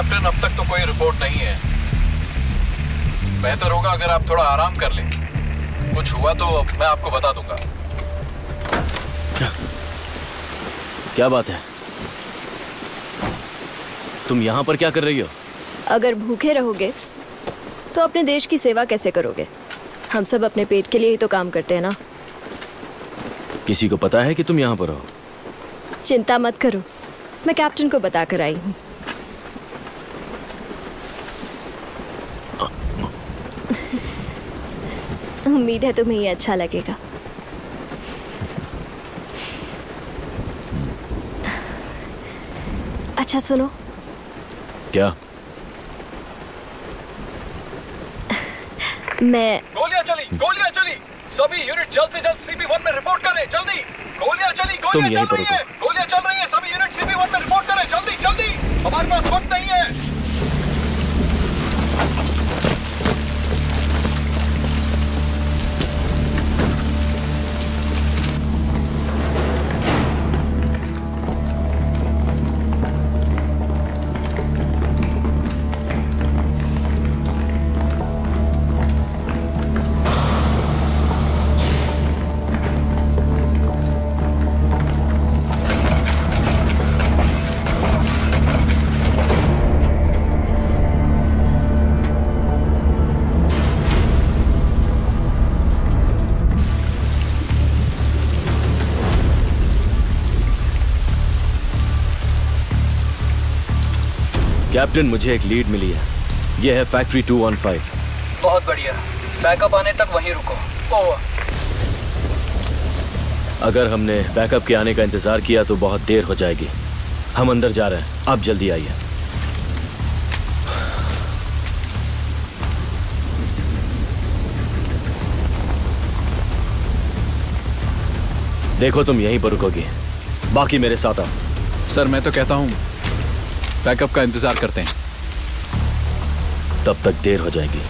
Captain, अब तक तो कोई रिपोर्ट नहीं है। बेहतर होगा अगर आप थोड़ा आराम कर लें। कुछ हुआ तो मैं आपको बता दूंगा। क्या बात है? तुम यहाँ पर क्या कर रही हो? अगर भूखे रहोगे तो अपने देश की सेवा कैसे करोगे? हम सब अपने पेट के लिए ही तो काम करते हैं ना। किसी को पता है कि तुम यहाँ पर हो? चिंता मत करो, मैं कैप्टन को बता कर आई हूँ। उम्मीद है तुम्हें ये अच्छा लगेगा। अच्छा सुनो। क्या? मैं गोलियां चली। सभी यूनिट जल्द से जल्द CP1 में रिपोर्ट करें, जल्दी। गोलियां चल रही हैं। गोलियां चल रही हैं। सभी यूनिट CP1 में रिपोर्ट करें, जल्दी। हमारे पास वक्त नहीं है। कैप्टन, मुझे एक लीड मिली है। यह है फैक्ट्री 215। बहुत बढ़िया। बैकअप आने तक वहीं रुको। ओवर। अगर हमने बैकअप के आने का इंतजार किया तो बहुत देर हो जाएगी। हम अंदर जा रहे हैं, आप जल्दी आइए। देखो, तुम यहीं पर रुकोगी, बाकी मेरे साथ आओ। सर, मैं तो कहता हूँ बैकअप का इंतजार करते हैं। तब तक देर हो जाएगी।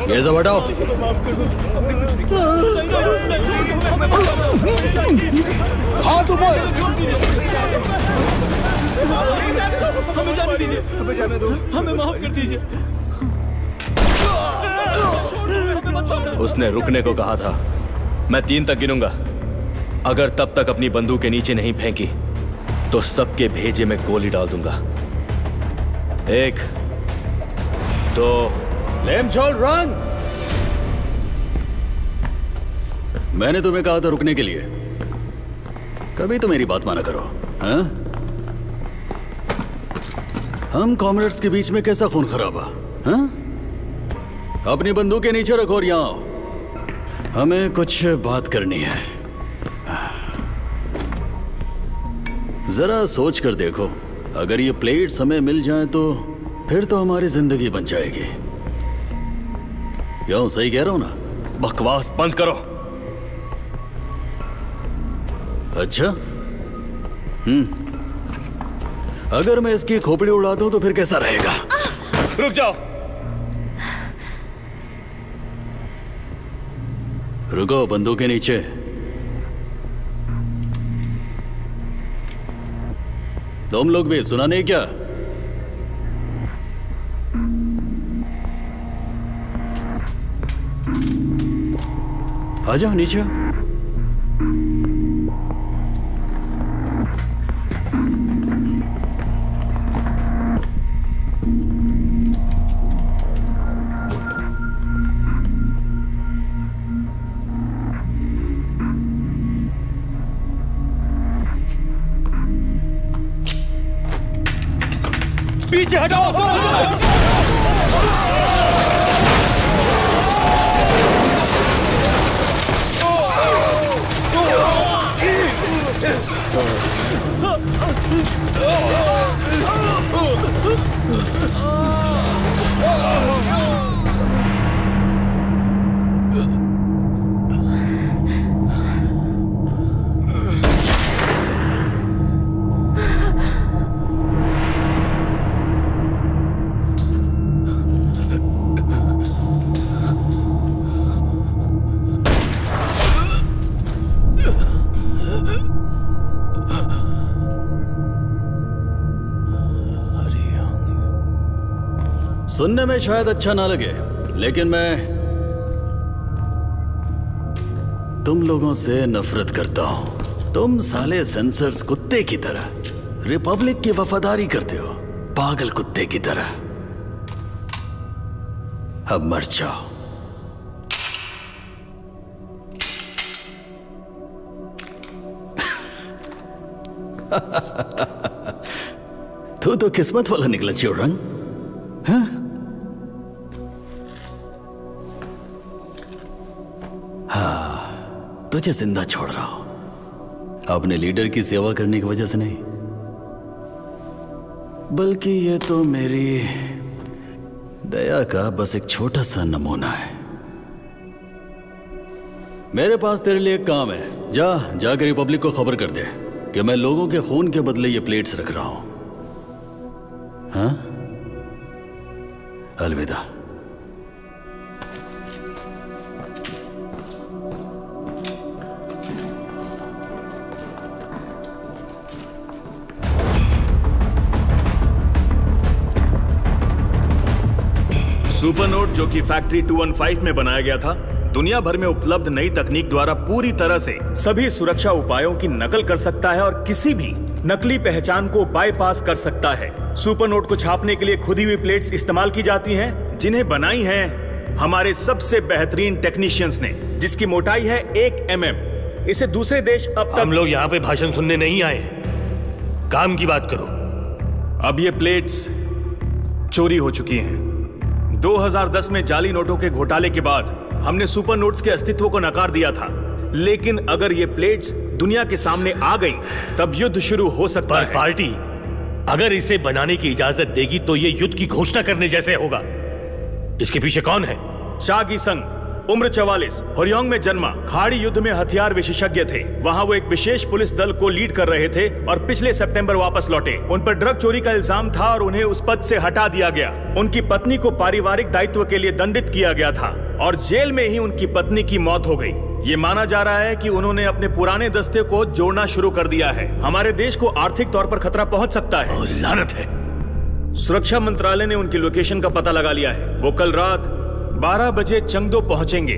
ये सब हटाओ। हाथ ऊपर। हमें जाने दीजिए, हमें जाने दो, हमें माफ कर दीजिए। उसने रुकने को कहा था। मैं 3 तक गिनूंगा। अगर तब तक अपनी बंदूक के नीचे नहीं फेंकी तो सबके भेजे में गोली डाल दूंगा। 1, 2। लेमचोल, रन। मैंने तुम्हें कहा था रुकने के लिए। कभी तो मेरी बात माना करो। हाँ? हम कॉमरेड्स के बीच में कैसा खून खराबा? हाँ? अपनी बंदूक के नीचे रखो और यहाँ आओ। हमें कुछ बात करनी है। जरा सोच कर देखो, अगर ये प्लेट्स हमें मिल जाए तो फिर तो हमारी जिंदगी बन जाएगी। क्यों, सही कह रहा हूं ना? बकवास बंद करो। अच्छा, अगर मैं इसकी खोपड़ी उड़ा दूं तो फिर कैसा रहेगा? रुक जाओ। रुको, बंदूक के नीचे। तुम लोग भी सुना नहीं क्या? आ जाओ नीचे। पीछे हटाओ, सुनने में शायद अच्छा ना लगे, लेकिन मैं तुम लोगों से नफरत करता हूं। तुम साले सेंसर्स कुत्ते की तरह रिपब्लिक की वफादारी करते हो, पागल कुत्ते की तरह। अब मर जाओ। तू तो किस्मत वाला निकला चिड़ंग। हाँ? हाँ, तुझे जिंदा छोड़ रहा हूं, अपने लीडर की सेवा करने की वजह से नहीं, बल्कि ये तो मेरी दया का बस एक छोटा सा नमूना है। मेरे पास तेरे लिए एक काम है। जाकर रिपब्लिक को खबर कर दे कि मैं लोगों के खून के बदले ये प्लेट्स रख रहा हूं। हाँ? अलविदा। सुपरनोट, जो कि फैक्ट्री 215 में बनाया गया था, दुनिया भर में उपलब्ध नई तकनीक द्वारा पूरी तरह से सभी सुरक्षा उपायों की नकल कर सकता है और किसी भी नकली पहचान को बाईपास कर सकता है। सुपरनोट को छापने के लिए खुदी हुई प्लेट्स इस्तेमाल की जाती हैं, जिन्हें बनाई हैं हमारे सबसे बेहतरीन टेक्नीशियंस ने, जिसकी मोटाई है 1 mm। इसे दूसरे देश अब तक। हम लोग यहाँ पे भाषण सुनने नहीं आए हैं, काम की बात करो। अब ये प्लेट्स चोरी हो चुकी हैं। 2010 में जाली नोटों के घोटाले के बाद हमने सुपर नोट्स के अस्तित्व को नकार दिया था, लेकिन अगर ये प्लेट्स दुनिया के सामने आ गई तब युद्ध शुरू हो सकता है। पार्टी अगर इसे बनाने की इजाजत देगी तो ये युद्ध की घोषणा करने जैसे होगा। इसके पीछे कौन है? चागी संग, उम्र 44, होरियांग में जन्मा, खाड़ी युद्ध में हथियार विशेषज्ञ थे। वहां वो एक विशेष पुलिस दल को लीड कर रहे थे और पिछले सितंबर वापस लौटे। उन पर ड्रग चोरी का इल्जाम था और उन्हें उस पद से हटा दिया गया। उनकी पत्नी को पारिवारिक दायित्व के लिए दंडित किया गया था और जेल में ही उनकी पत्नी की मौत हो गई। ये माना जा रहा है कि उन्होंने अपने पुराने दस्ते को जोड़ना शुरू कर दिया है। हमारे देश को आर्थिक तौर पर खतरा पहुंच सकता है। और लानत है। सुरक्षा मंत्रालय ने उनकी लोकेशन का पता लगा लिया है। वो कल रात 12 बजे चंगदो पहुंचेंगे।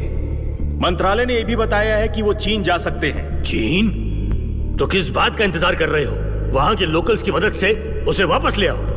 मंत्रालय ने यह भी बताया है कि वो चीन जा सकते हैं। चीन? तो किस बात का इंतजार कर रहे हो? वहां के लोकल्स की मदद से उसे वापस ले आओ।